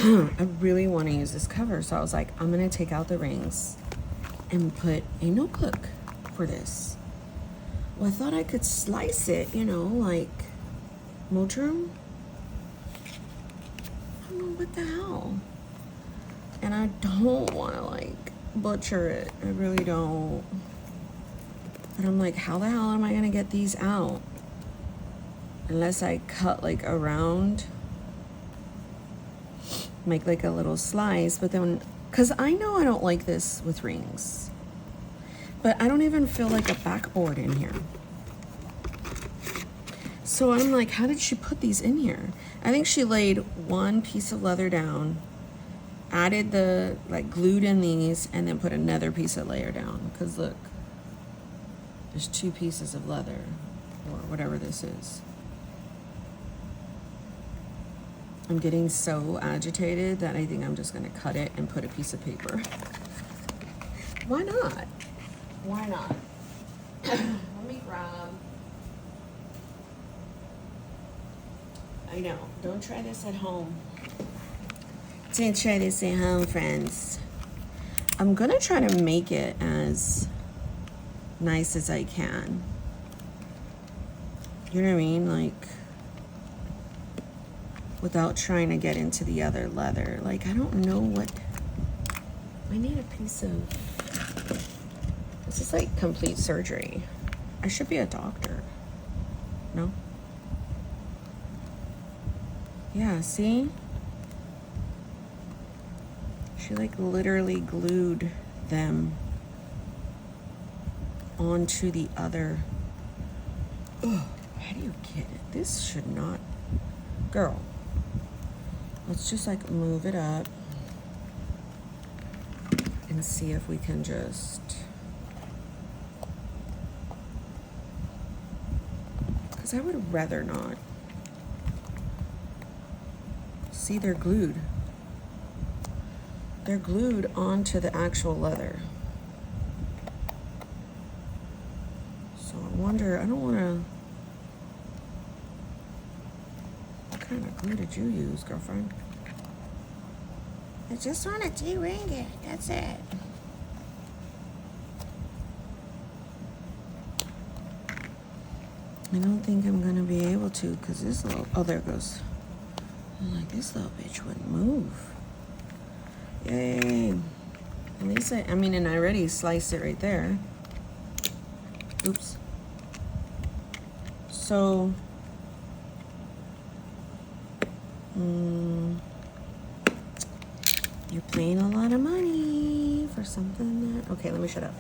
I really want to use this cover, so I was like, I'm gonna take out the rings and put a notebook for this. Well, I thought I could slice it, you know, like mushroom. I don't know, what the hell. And I don't want to like butcher it. I really don't. But I'm like, how the hell am I gonna get these out? Unless I cut like around, make like a little slice, but then, cause I know I don't like this with rings, but I don't even feel like a backboard in here. So I'm like, how did she put these in here? I think she laid one piece of leather down, added the, like glued in these, and then put another piece of layer down. Cause look, there's 2 pieces of leather, or whatever this is. I'm getting so agitated that I think I'm just gonna cut it and put a piece of paper. Why not? Why not? Let me grab. I know, don't try this at home. Don't try this at home, friends. I'm gonna try to make it as nice as I can. You know what I mean? Like, without trying to get into the other leather. Like, I don't know what, I need a piece of, this is like complete surgery. I should be a doctor. No? Yeah, see? She like literally glued them onto the other. Oh, how do you get it? This should not, girl. Let's just like move it up and see if we can just, because I would rather not. See, they're glued. They're glued onto the actual leather. So I wonder, I don't want to, what kind of glue did you use, girlfriend? I just want to de-ring it, that's it. I don't think I'm going to be able to, because this little, oh, there it goes. I'm like, this little bitch wouldn't move. Yay. At least I mean, and I already sliced it right there. Oops. So, you're paying a lot of money for something that, okay, let me shut up.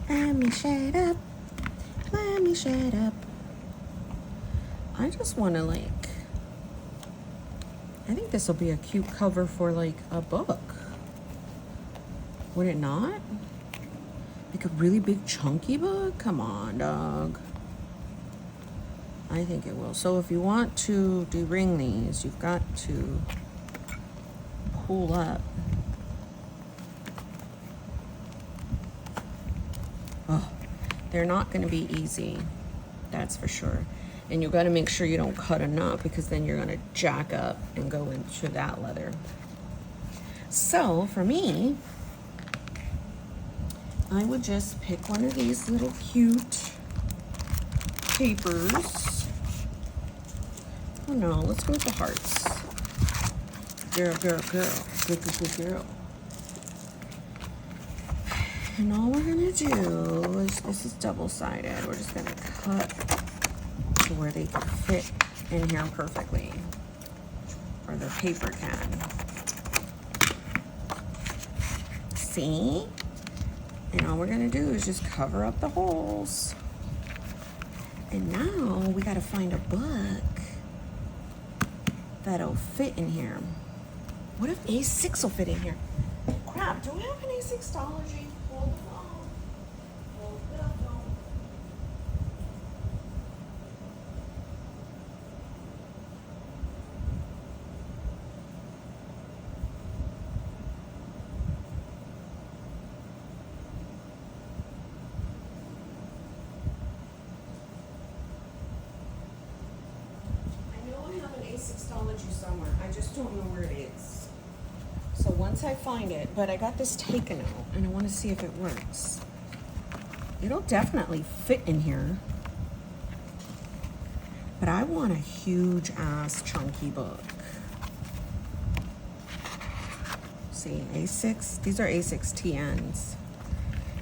Let me shut up. Let me shut up. I just want to like, I think this will be a cute cover for like a book. Would it not? Like a really big chunky book? Come on, dog. I think it will. So if you want to de-ring these, you've got to pull up. Oh, they're not going to be easy. That's for sure. And you got to make sure you don't cut enough, because then you're going to jack up and go into that leather. So for me, I would just pick one of these little cute papers. Oh no, let's go with the hearts. Girl, girl, girl. Good, good, good girl. And all we're going to do is, this is double-sided. We're just going to cut to where they can fit in here perfectly, or the paper can. See? And all we're gonna do is just cover up the holes. And now we gotta find a book that'll fit in here. What if A6 will fit in here? Crap, do we have an A6-ology? Hold on. Hold on. I know I have an A6 somewhere. I just don't know where it is. So once I find it, but I got this taken out and I want to see if it works. It'll definitely fit in here. But I want a huge ass chunky book. See, A6, these are A6 TNs.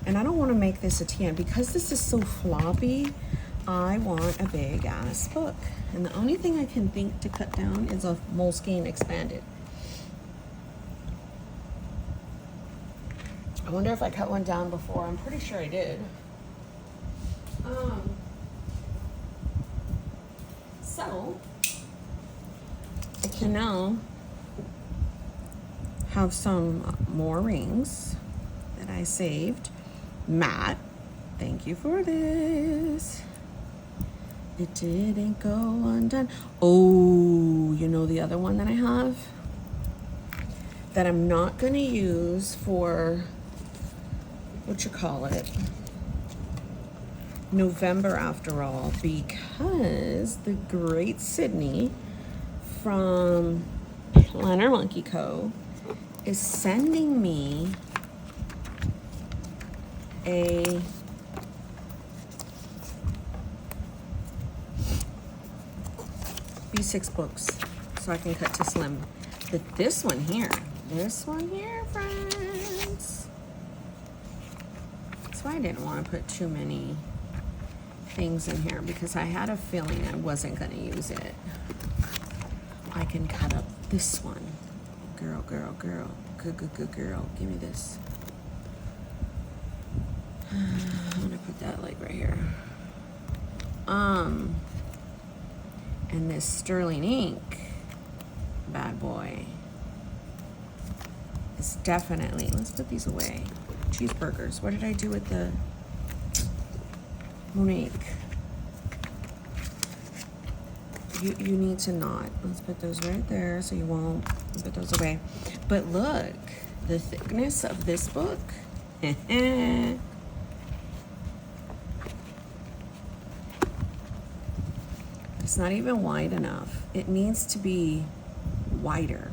And I don't want to make this a TN because this is so floppy. I want a big ass book. And the only thing I can think to cut down is a Moleskine expanded. I wonder if I cut one down before. I'm pretty sure I did. So I can now have some more rings that I saved. Matt, thank you for this. It didn't go undone. Oh, you know the other one that I have that I'm not going to use for, what you call it, November after all, because the great Sydney from Planner Monkey Co. is sending me a B6 books so I can cut to slim. But this one here, friends. That's why I didn't want to put too many things in here because I had a feeling I wasn't going to use it. I can cut up this one. Girl. Good girl. Give me this. I'm gonna put that like right here. And this sterling ink bad boy is definitely, let's put these away. Cheeseburgers. What did I do with the Monique? You need to not. Let's put those right there so you won't put those away. But look, the thickness of this book. It's not even wide enough. It needs to be wider.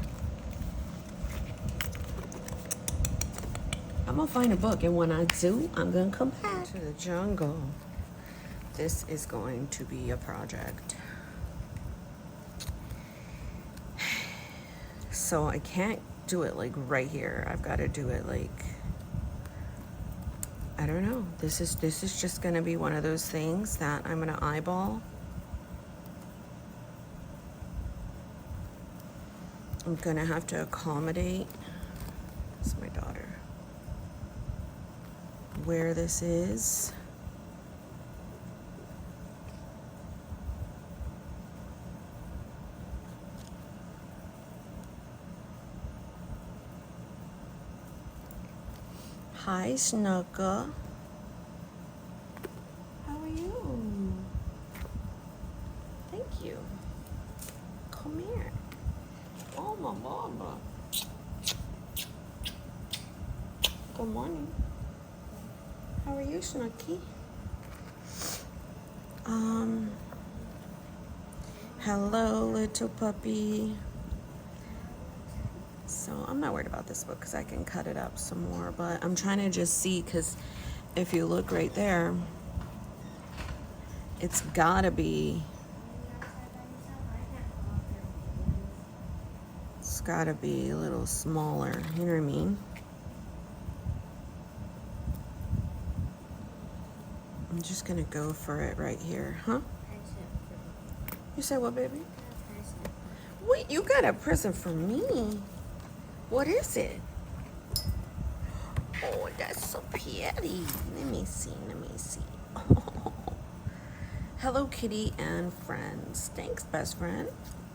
I'm gonna find a book, and when I do, I'm gonna come back to the jungle. This is going to be a project. So I can't do it like right here. I've got to do it like, I don't know. This is just gonna be one of those things that I'm gonna eyeball. I'm gonna have to accommodate. It's my daughter. Where this is. Hi, Snooka. How are you? Thank you. Come here. Oh, my mama. Good morning. How are you, Snooky? Hello, little puppy. So I'm not worried about this book because I can cut it up some more, but I'm trying to just see, because if you look right there, it's gotta be, it's gotta be a little smaller, you know what I mean? I'm just gonna go for it right here, huh? You said what, baby? Wait, you got a present for me? What is it? Oh, that's so pretty. Let me see. Oh. Hello, Kitty and friends. Thanks, best friend.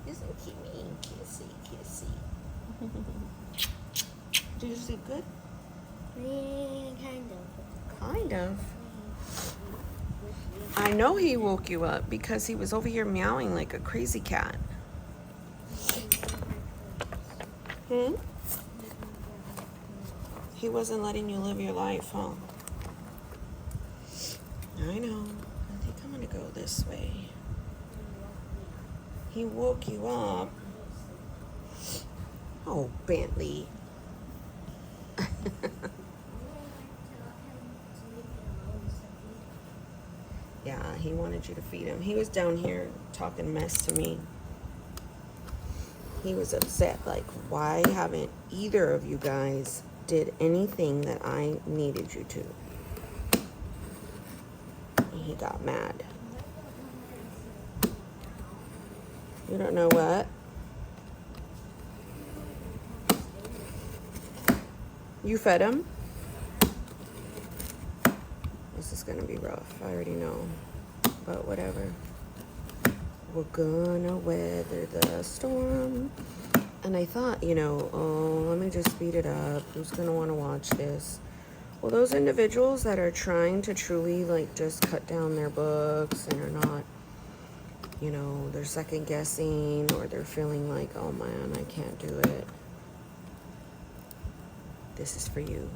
Isn't he mean? Kissy. Did you sleep good? Kind of. I know he woke you up because he was over here meowing like a crazy cat. He wasn't letting you live your life, huh? I know. I think I'm gonna go this way. He woke you up. Oh, Bentley. Yeah, he wanted you to feed him. He was down here talking mess to me. He was upset, like, why haven't either of you guys did anything that I needed you to? And he got mad. You don't know what? You fed him? This is gonna be rough, I already know. But whatever. We're gonna weather the storm. And I thought, you know, oh, let me just speed it up. Who's gonna wanna watch this? Well, those individuals that are trying to truly, like, just cut down their books and are not, you know, they're second guessing, or they're feeling like, oh man, I can't do it. This is for you.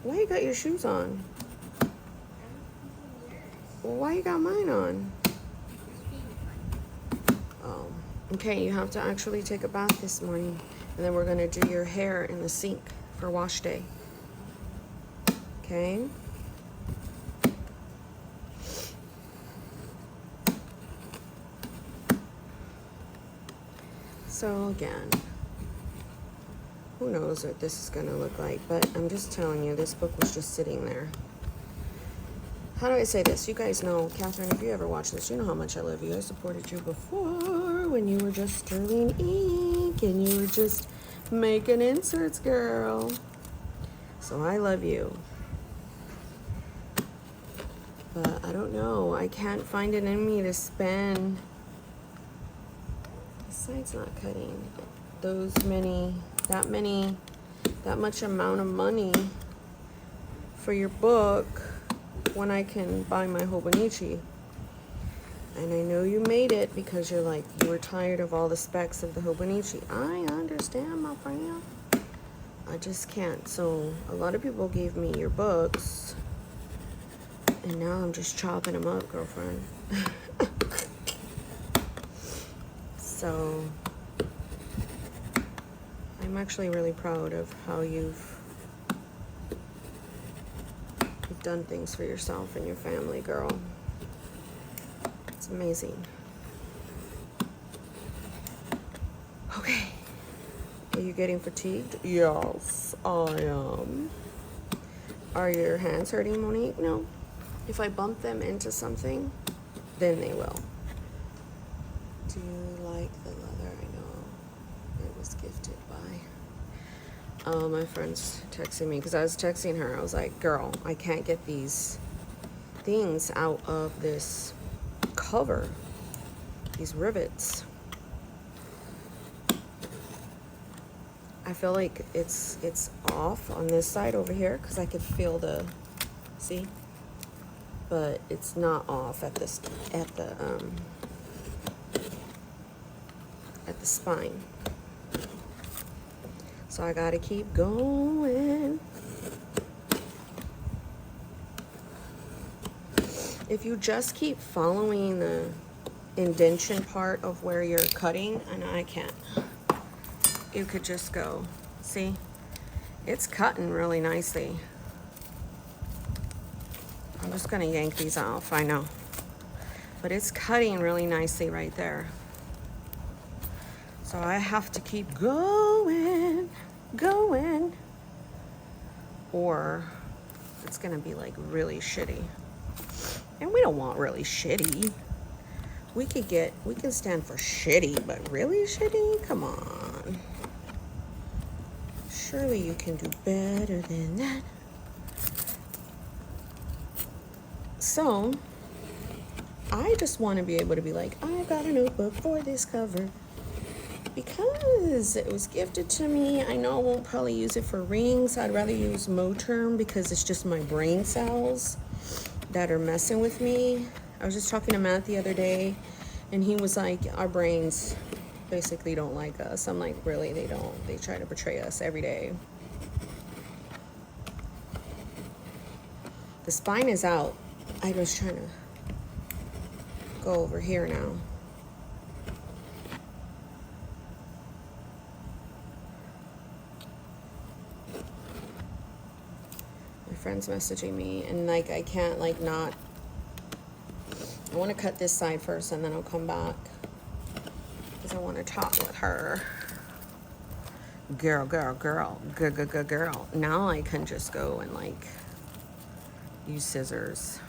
Why you got your shoes on? Well, why you got mine on? Oh, okay, you have to actually take a bath this morning. And then we're gonna do your hair in the sink for wash day. Okay? So again, who knows what this is gonna look like, but I'm just telling you, this book was just sitting there. How do I say this? You guys know, Catherine, if you ever watch this, you know how much I love you. I supported you before when you were just Sterling Ink and you were just making inserts, girl. So I love you. But I don't know. I can't find it in me to spend. The side's not cutting. That much amount of money for your book when I can buy my Hobonichi. And I know you made it because you're like, you were tired of all the specs of the Hobonichi. I understand, my friend. I just can't. So a lot of people gave me your books, and now I'm just chopping them up, girlfriend. So I'm actually really proud of how you've done things for yourself and your family, girl. It's amazing. Okay. Are you getting fatigued? Yes, I am. Are your hands hurting, Monique? No. If I bump them into something, then they will. Do you like the leather? I know it was gifted by... my friend's texting me because I was texting her. I was like, girl, I can't get these things out of this cover. These rivets. I feel like it's off on this side over here because I could feel the, see? But it's not off at the spine. So I gotta keep going. If you just keep following the indentation part of where you're cutting, and I can't, you could just go, see? It's cutting really nicely. I'm just gonna yank these off, I know. But it's cutting really nicely right there. So I have to keep going, or it's gonna be like really shitty. And we don't want really shitty. We can stand for shitty, but really shitty? Come on. Surely you can do better than that. So, I just want to be able to be like, I got a notebook for this cover. Because it was gifted to me. I know I won't probably use it for rings. I'd rather use Moterm because it's just my brain cells that are messing with me. I was just talking to Matt the other day, and he was like, our brains basically don't like us. I'm like, really? They don't. They try to betray us every day. The spine is out. I was trying to go over here now. friend's messaging me, and like I can't like not. I want to cut this side first, and then I'll come back because I want to talk with her. Girl. Now I can just go and like use scissors.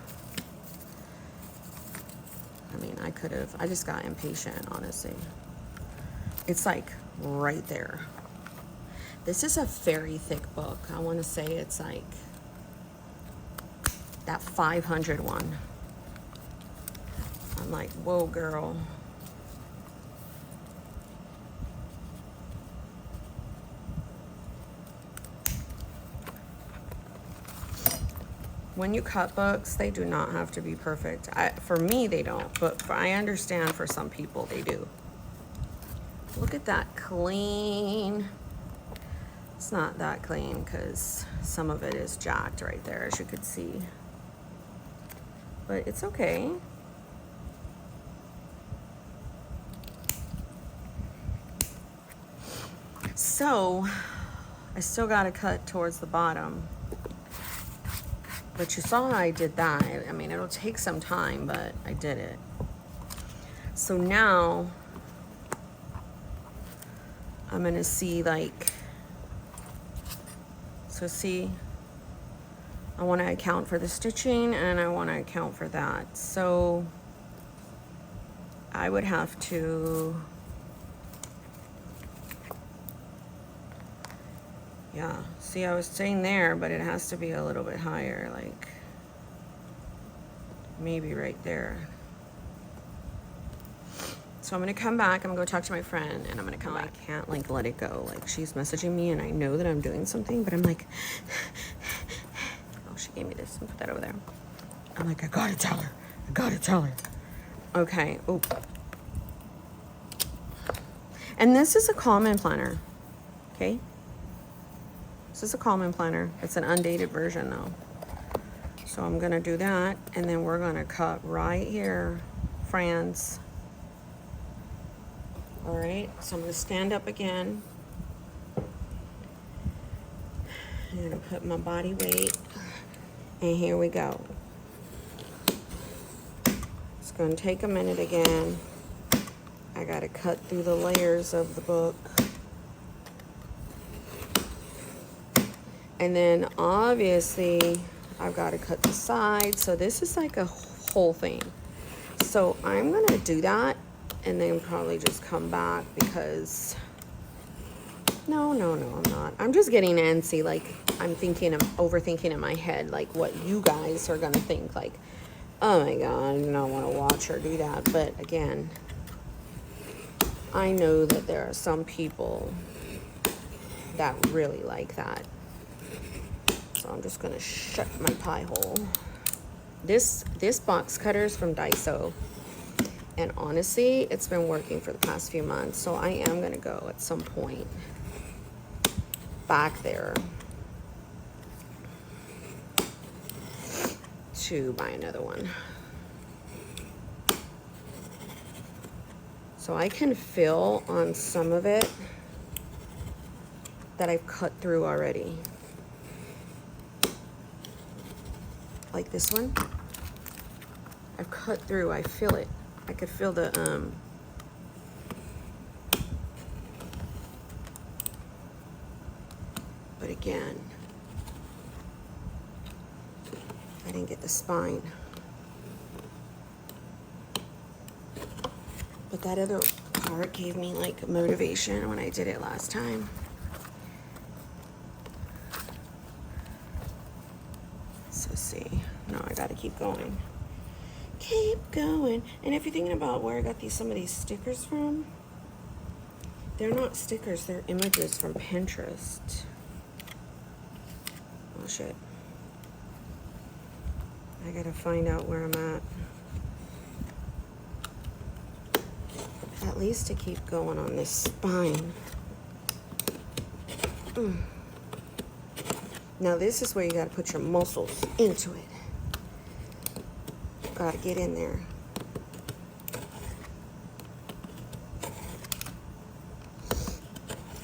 I mean, I could have. I just got impatient, honestly. It's like right there. This is a very thick book. I want to say it's like that 500 one. I'm like, whoa, girl. When you cut books, they do not have to be perfect. For me, they don't, but I understand for some people they do. Look at that clean. It's not that clean because some of it is jacked right there, as you could see. But it's okay. So, I still got to cut towards the bottom. But you saw how I did that. I mean, it'll take some time, but I did it. So now, I'm going to see like, so see, I want to account for the stitching and I want to account for that. So I would have to, yeah, see, I was saying there, but it has to be a little bit higher, like maybe right there. So I'm gonna come back, I'm gonna go talk to my friend, and I'm gonna come back. I can't like let it go. Like she's messaging me and I know that I'm doing something, but I'm like, oh, she gave me this and put that over there. I'm like, I gotta tell her. Okay, oh. And this is a Common planner, okay? This is a Common planner. It's an undated version though. So I'm gonna do that, and then we're gonna cut right here, friends. All right, so I'm gonna stand up again. I'm gonna put my body weight, and here we go. It's gonna take a minute again. I gotta cut through the layers of the book. And then obviously I've got to cut the sides. So this is like a whole thing. So I'm gonna do that and then probably just come back because no, I'm not. I'm just getting antsy. Like I'm overthinking in my head, like what you guys are gonna think, like, oh my God, I don't want to watch her do that. But again, I know that there are some people that really like that. So I'm just gonna shut my pie hole. This box cutter is from Daiso. And honestly, it's been working for the past few months. So I am gonna go at some point back there to buy another one. So I can feel on some of it that I've cut through already. Like this one, I've cut through, I feel it. I could feel the, but again, I didn't get the spine. But that other part gave me like motivation when I did it last time. So see, no, I gotta keep going. Keep going. And if you're thinking about where I got some of these stickers from, they're not stickers, they're images from Pinterest. Oh shit. I gotta find out where I'm at least to keep going on this spine. Now this is where you gotta put your muscles into it. Gotta get in there.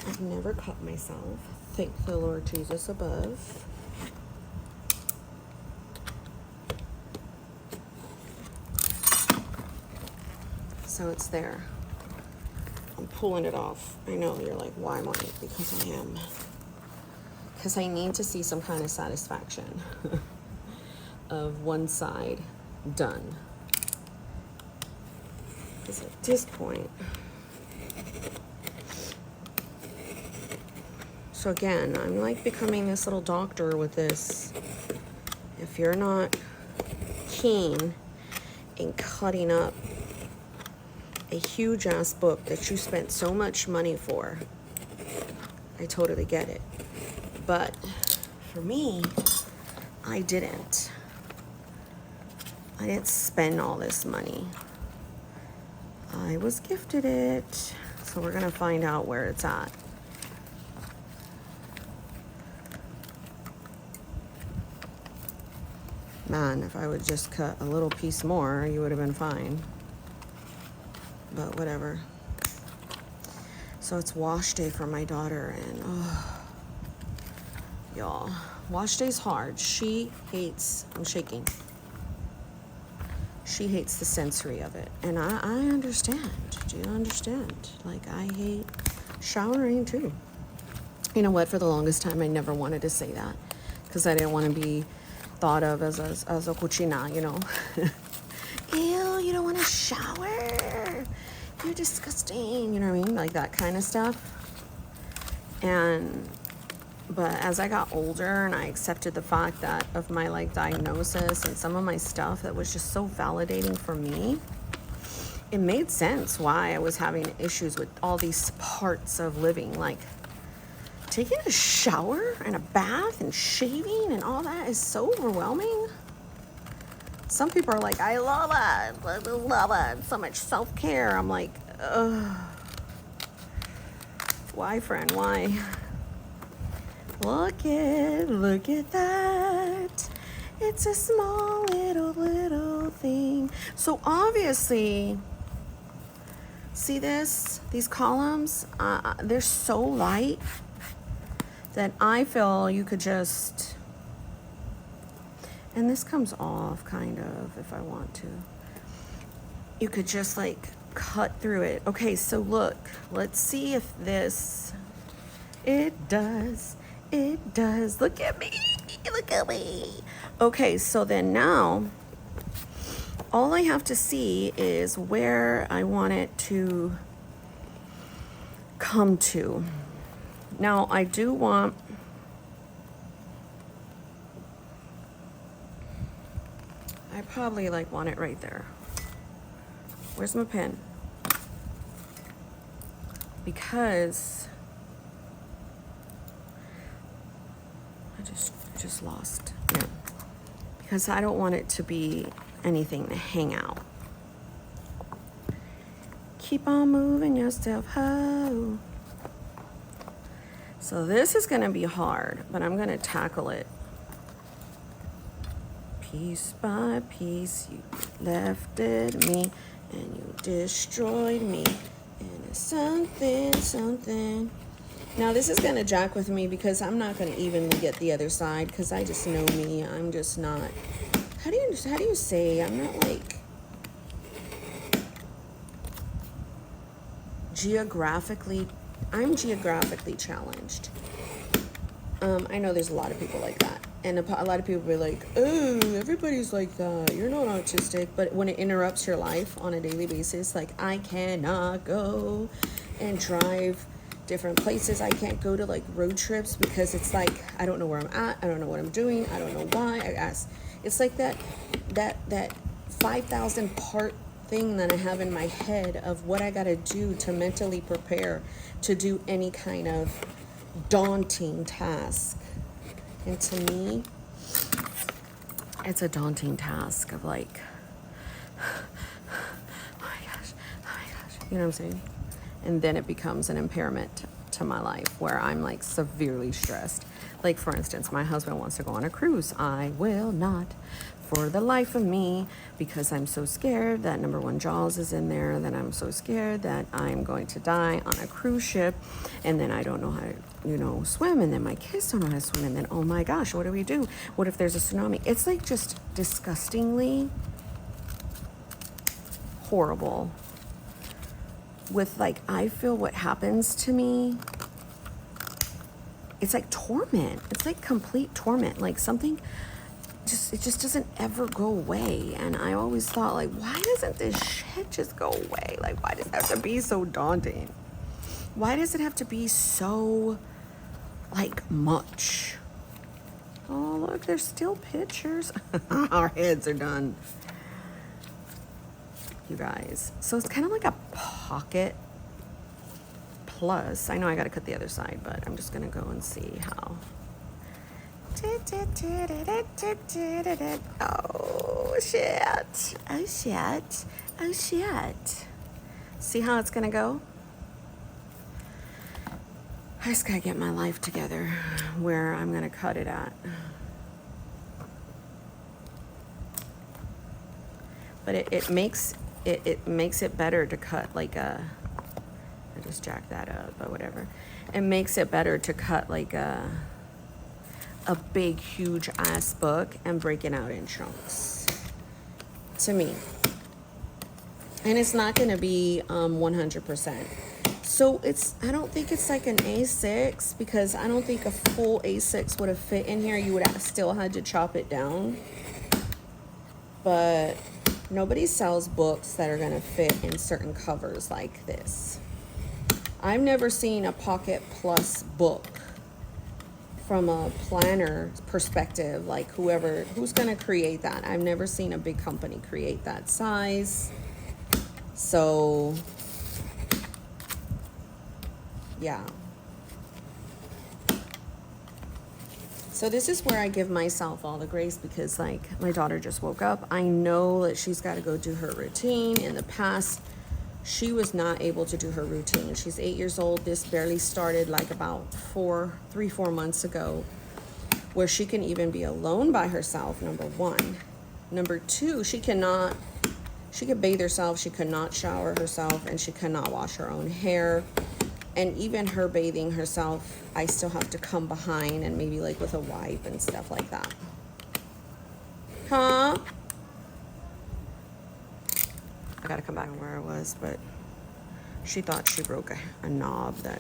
I've never cut myself. Thank the Lord Jesus above. So it's there. I'm pulling it off. I know you're like, why, Marnie? Because I am. Because I need to see some kind of satisfaction of one side done. Because at this point, so again, I'm like becoming this little doctor with this. If you're not keen in cutting up a huge ass book that you spent so much money for, I totally get it. But for me, I didn't spend all this money. I was gifted it. So we're gonna find out where it's at. Man, if I would just cut a little piece more, you would have been fine. But whatever. So it's wash day for my daughter, and y'all, wash day's hard. She hates, I'm shaking. She hates the sensory of it. And I understand. Do you understand? Like, I hate showering too. You know what? For the longest time, I never wanted to say that because I didn't want to be thought of as a cochina, you know. Ew, you don't want to shower. You're disgusting. You know what I mean? Like that kind of stuff. But as I got older and I accepted the fact that of my like diagnosis and some of my stuff that was just so validating for me, it made sense why I was having issues with all these parts of living. Like taking a shower and a bath and shaving and all that is so overwhelming. Some people are like, I love it. I love it. So much self-care. I'm like, ugh. Why, friend? Why? Look at that. It's a small little thing. So obviously, see this? These columns, they're so light that I feel you could just, and this comes off kind of if I want to. You could just like cut through it. Okay, so look, let's see if this, it does. It does. Look at me. Look at me. Okay, so then now, all I have to see is where I want it to come to. Now, I do want, I probably like want it right there. Where's my pen? Because I just lost. Yeah. Because I don't want it to be anything to hang out. Keep on moving yourself, ho. So this is gonna be hard, but I'm gonna tackle it. Piece by piece, you lifted me and you destroyed me. And it's something. Now this is gonna jack with me because I'm not gonna evenly get the other side because I just know me. I'm just not. How do you say? I'm not like geographically. I'm geographically challenged. I know there's a lot of people like that, and a lot of people be like, "Oh, everybody's like that. You're not autistic." But when it interrupts your life on a daily basis, like I cannot go and drive different places. I can't go to like road trips because it's like I don't know where I'm at. I don't know what I'm doing. I don't know why. I ask. It's like that 5,000 part thing that I have in my head of what I gotta do to mentally prepare to do any kind of daunting task. And to me, it's a daunting task of like, oh my gosh, you know what I'm saying? And then it becomes an impairment to my life where I'm like severely stressed. Like for instance, my husband wants to go on a cruise. I will not for the life of me because I'm so scared that number one, Jaws is in there, that I'm so scared that I'm going to die on a cruise ship, and then I don't know how to, swim, and then my kids don't know how to swim, and then, oh my gosh, what do we do? What if there's a tsunami? It's like just disgustingly horrible with like, I feel what happens to me, it's like torment. It's like complete torment. Like something it just doesn't ever go away. And I always thought, like, why doesn't this shit just go away? Like, why does it have to be so daunting? Why does it have to be so, like, much? Oh, look, there's still pictures. Our heads are done. You guys. So it's kind of like a pocket plus. I know I got to cut the other side, but I'm just going to go and see how. Oh, shit. Oh, shit. Oh, shit. See how it's going to go? I just got to get my life together where I'm going to cut it at. But it makes it better to cut like a, I just jacked that up, but whatever. It makes it better to cut like a big, huge ass book and break it out in chunks, to me. And it's not going to be 100%. So I don't think it's like an A6, because I don't think a full A6 would have fit in here. You would have still had to chop it down. But nobody sells books that are going to fit in certain covers like this. I've never seen a Pocket Plus book from a planner perspective, like who's going to create that. I've never seen a big company create that size. So yeah. So this is where I give myself all the grace, because like my daughter just woke up. I know that she's got to go do her routine. In the past, she was not able to do her routine. She's 8 years old. This barely started like about 4 months ago, where she can even be alone by herself, number one. Number two, she could bathe herself, she could not shower herself, and she cannot wash her own hair. And even her bathing herself, I still have to come behind and maybe like with a wipe and stuff like that. Huh? I gotta come back where I was, but she thought she broke a knob that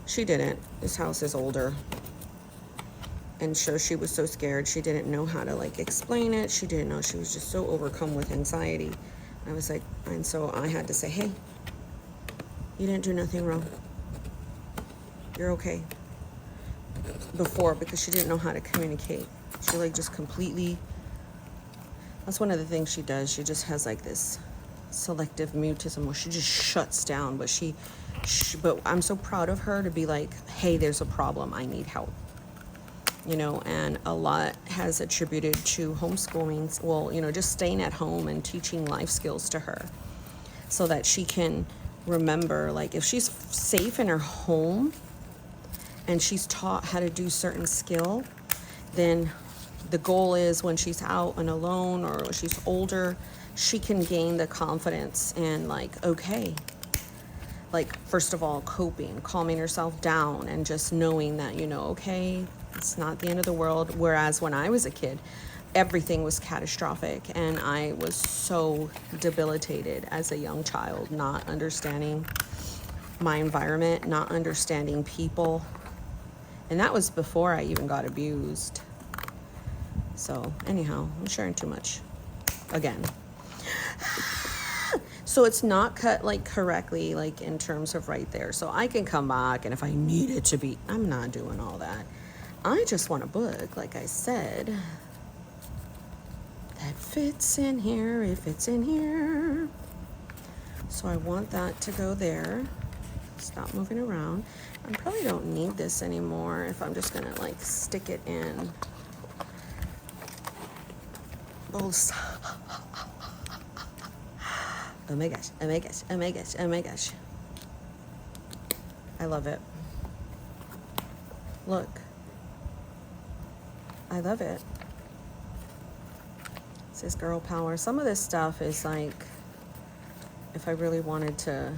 she didn't. This house is older. And so she was so scared. She didn't know how to like explain it. She didn't know. She was just so overcome with anxiety. I was like, and so I had to say, hey, you didn't do nothing wrong. You're okay. Before, because she didn't know how to communicate. She like just completely, that's one of the things she does. She just has like this selective mutism where she just shuts down. But but I'm so proud of her to be like, hey, there's a problem. I need help. You know, and a lot has attributed to homeschooling. Well, you know, just staying at home and teaching life skills to her so that she can remember, like, if she's safe in her home and she's taught how to do certain skill, then the goal is when she's out and alone or when she's older, she can gain the confidence and like, okay, like, first of all, coping, calming herself down and just knowing that, you know, okay, it's not the end of the world. Whereas when I was a kid, everything was catastrophic, and I was so debilitated as a young child, not understanding my environment, not understanding people. And that was before I even got abused. So anyhow, I'm sharing too much again. So it's not cut like correctly, like in terms of right there. So I can come back, and if I need it to be, I'm not doing all that. I just want a book, like I said, that fits in here, it fits in here. So I want that to go there. Stop moving around. I probably don't need this anymore if I'm just gonna like stick it in both. Oh my gosh, oh my gosh, oh my gosh, oh my gosh. I love it. Look. I love it. It says girl power. Some of this stuff is like, if I really wanted to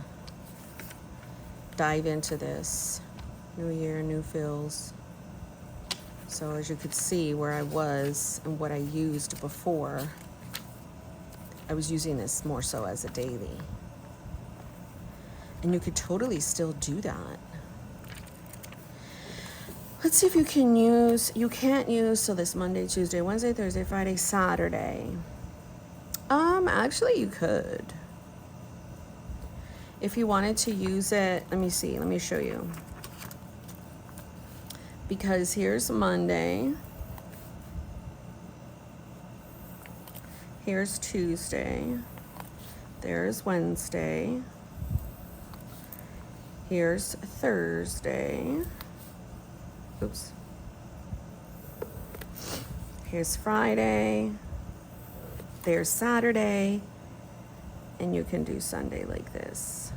dive into this, new year, new feels. So as you could see where I was and what I used before, I was using this more so as a daily. And you could totally still do that. Let's see if you can use, you can't use, so this Monday, Tuesday, Wednesday, Thursday, Friday, Saturday. Actually you could. If you wanted to use it, let me see, let me show you. Because here's Monday. Here's Tuesday. There's Wednesday. Here's Thursday. Oops. Here's Friday. There's Saturday. And you can do Sunday like this.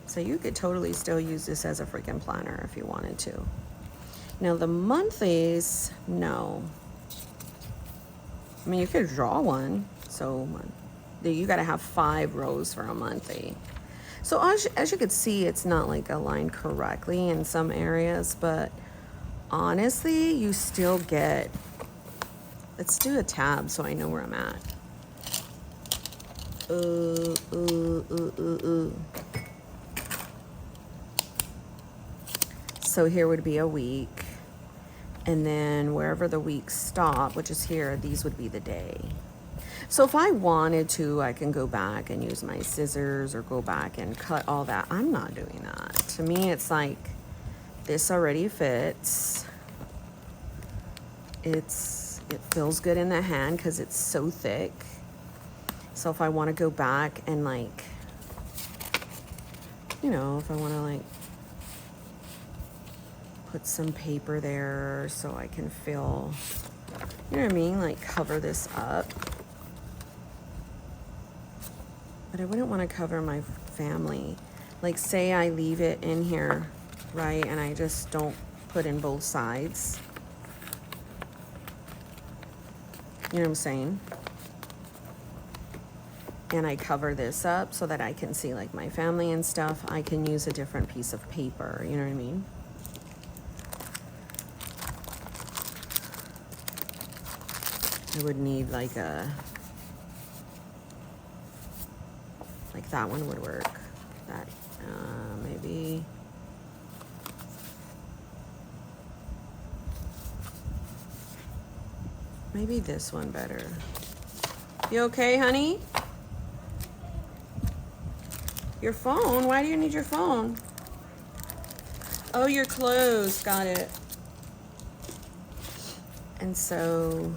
So you could totally still use this as a freaking planner if you wanted to. Now the monthlies, no. I mean, you could draw one. So you got to have 5 rows for a monthly. So as you can see, it's not like aligned correctly in some areas, but honestly, you still get, let's do a tab so I know where I'm at. So here would be a week, and then wherever the weeks stop, which is here, these would be the day. So if I wanted to, I can go back and use my scissors or go back and cut all that. I'm not doing that. To me, it's like, this already fits. It feels good in the hand because it's so thick. So if I want to go back and like, you know, if I want to like put some paper there so I can feel, you know what I mean? Like cover this up. But I wouldn't want to cover my family. Like say I leave it in here, right? And I just don't put in both sides. You know what I'm saying? And I cover this up so that I can see like my family and stuff. I can use a different piece of paper, you know what I mean? I would need like a, like that one would work. That, maybe this one better. You okay, honey? Your phone? Why do you need your phone? Oh, your clothes. Got it. And so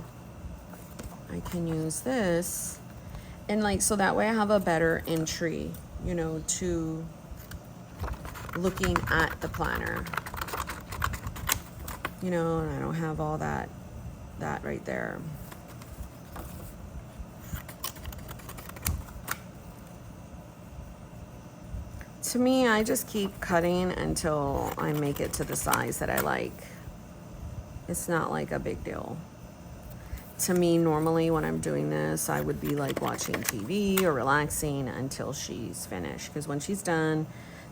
I can use this. And like, so that way I have a better entry, you know, to looking at the planner. You know, and I don't have all that right there. To me, I just keep cutting until I make it to the size that I like. It's not like a big deal. To me, normally when I'm doing this, I would be like watching TV or relaxing until she's finished. Because when she's done,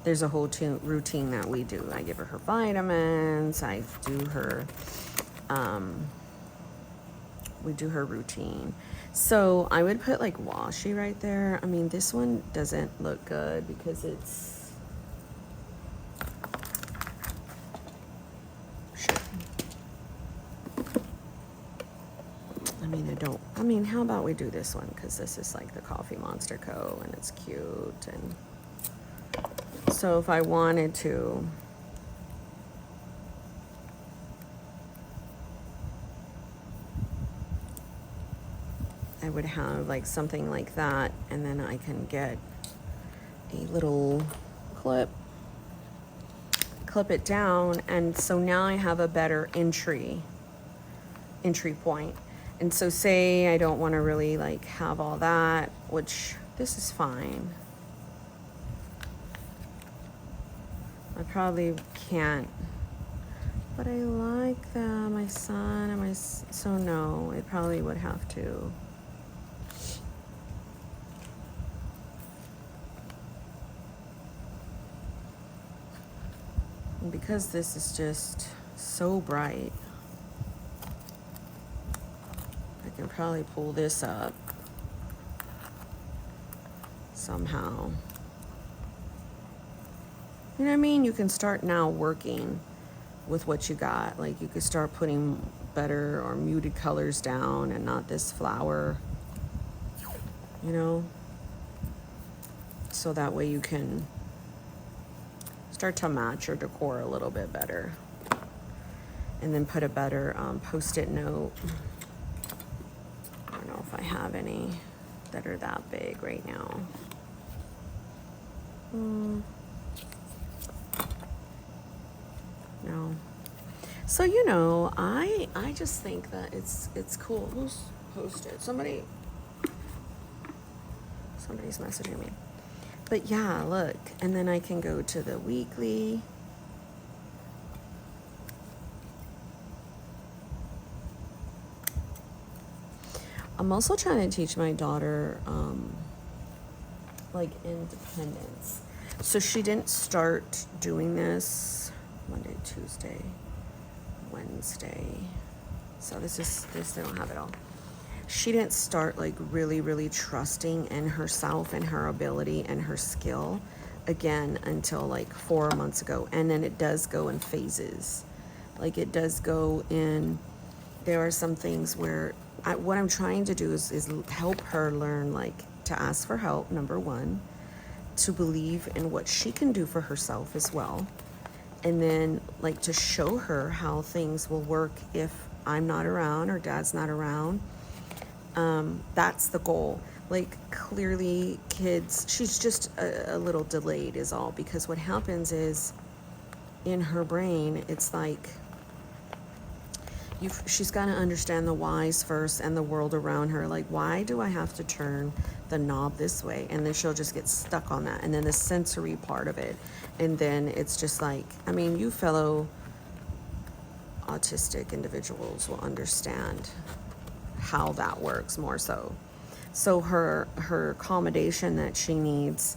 there's a whole routine that we do. I give her vitamins, I do her, we do her routine. So I would put like washi right there. I mean, this one doesn't look good because it's, I mean, how about we do this one? Because this is like the Coffee Monster Co. and it's cute. And so if I wanted to, I would have like something like that, and then I can get a little clip it down, and so now I have a better entry point. And so say I don't want to really like have all that, which this is fine. I probably can't, but I like my son and my, so no, it probably would have to. And because this is just so bright, I can probably pull this up. somehow. You know what I mean? You can start now working with what you got. Like you could start putting better or muted colors down and not this flower, you know? So that way you can start to match your decor a little bit better. And then put a better post-it note. I don't know if I have any that are that big right now. No. So, you know, I just think that it's cool. Who's posted? Somebody's messaging me. But yeah, look, and then I can go to the weekly. I'm also trying to teach my daughter like independence. So she didn't start doing this Monday, Tuesday, Wednesday. So this they don't have it all. She didn't start like really trusting in herself and her ability and her skill again until like 4 months ago. And then it does go in phases. Like it does go in, there are some things where what I'm trying to do is help her learn like to ask for help, number one, to believe in what she can do for herself as well. And then like to show her how things will work if I'm not around or dad's not around. That's the goal. Like clearly kids, she's just a little delayed is all, because what happens is in her brain, it's like she's got to understand the whys first and the world around her. Like, why do I have to turn the knob this way? And then she'll just get stuck on that. And then the sensory part of it. And then it's just like, I mean, you fellow autistic individuals will understand how that works more so. So her accommodation that she needs,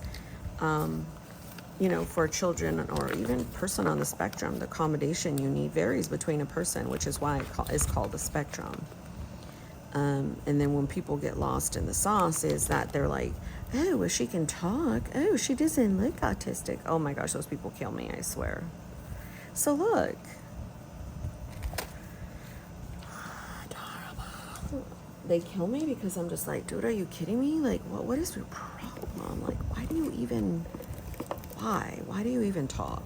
you know, for children or even person on the spectrum, the accommodation you need varies between a person, which is why it's called the spectrum. And then when people get lost in the sauce is that they're like, oh, well, she can talk. Oh, she doesn't look autistic. Oh my gosh, those people kill me, I swear. So look. They kill me because I'm just like, dude, are you kidding me? Like, what is your problem? Like, why do you even talk?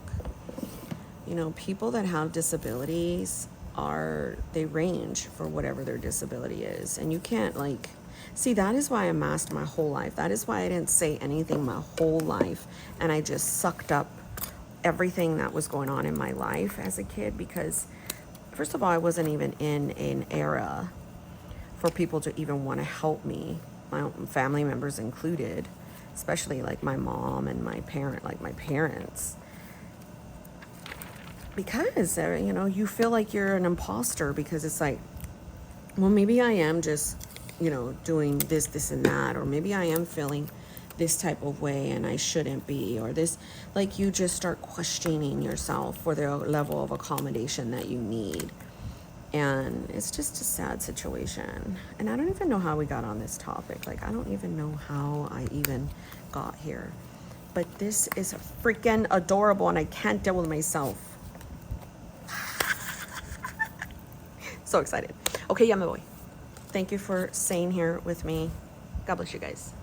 You know, people that have disabilities they range for whatever their disability is. And you can't like, see, that is why I masked my whole life. That is why I didn't say anything my whole life. And I just sucked up everything that was going on in my life as a kid, because first of all, I wasn't even in an era for people to even want to help me, my own family members included, especially like my mom and my parents. Because, you know, you feel like you're an imposter because it's like, well, maybe I am just, you know, doing this and that, or maybe I am feeling this type of way and I shouldn't be, or this, like you just start questioning yourself for the level of accommodation that you need. And it's just a sad situation. And I don't even know how we got on this topic. Like, I don't even know how I even got here. But this is freaking adorable and I can't deal with myself. So excited. Okay, yeah, my boy. Thank you for staying here with me. God bless you guys.